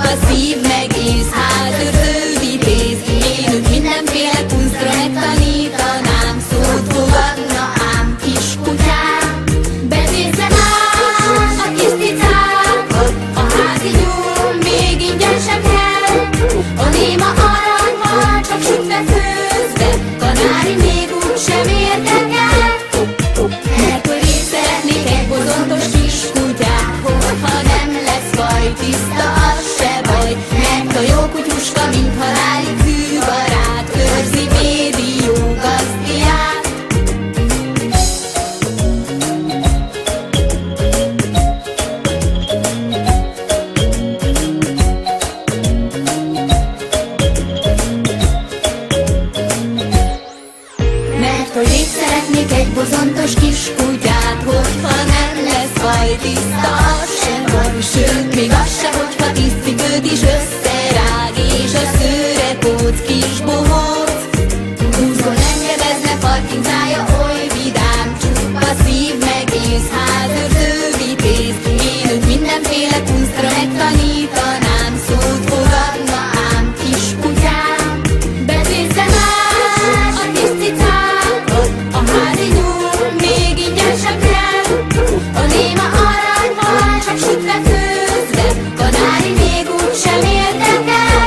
csupa szív meg ész, hátőrző vitéz. Én őt mindenféle kunsztra megtanítanám, szót fogadna ám kiskutyám. Becézem ám a kis cicákat, a házi nyúl még ingyen sem kell. A néma aranyhal csak sütve főzve, kanári még úgy sem érdekel. Mert hogy én szeretnék egy bozontos kiskutyát, hogyha nem lesz baj, tiszta az se baj. Mert a jó kutyuska, mint halálig fűbarát, őrzi, védi jó gazdiát. Mert hogy én szeretnék egy bozontos kiskutyát, hogyha nem lesz baj, tiszta az sem baj. Sőt, még az se, hogyha 10 cipőt is összerág, és a szőre kóc kis bohóc. Húzgon engedezne, parkincája oly vidám, csupa szív meg ész, házőrző vitéz. Én őt mindenféle kunsztra megtanítanám, szót fogadna ám kiskutyám. Becézem ám a kis cicákat, a házi nyúl még ingyen sem kell. A néma aranyhal csak sütve főzve, kanári még úgy sem érdekel.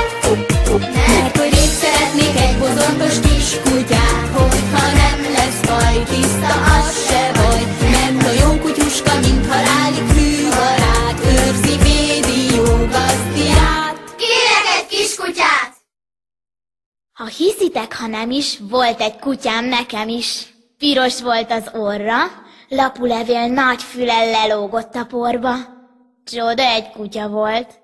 Mert hogy én szeretnék egy bozontos kiskutyát, hogyha nem lesz baj, tiszta az se baj. Mert a jó kutyuska, mint halálig fűbarát, őrzi, védi jó gazdiát. Kérek egy kiskutyát! Ha hiszitek, ha nem is, volt egy kutyám nekem is. Piros volt az orra, lapulevél nagy fülel lelógott a porba. Csoda egy kutya volt.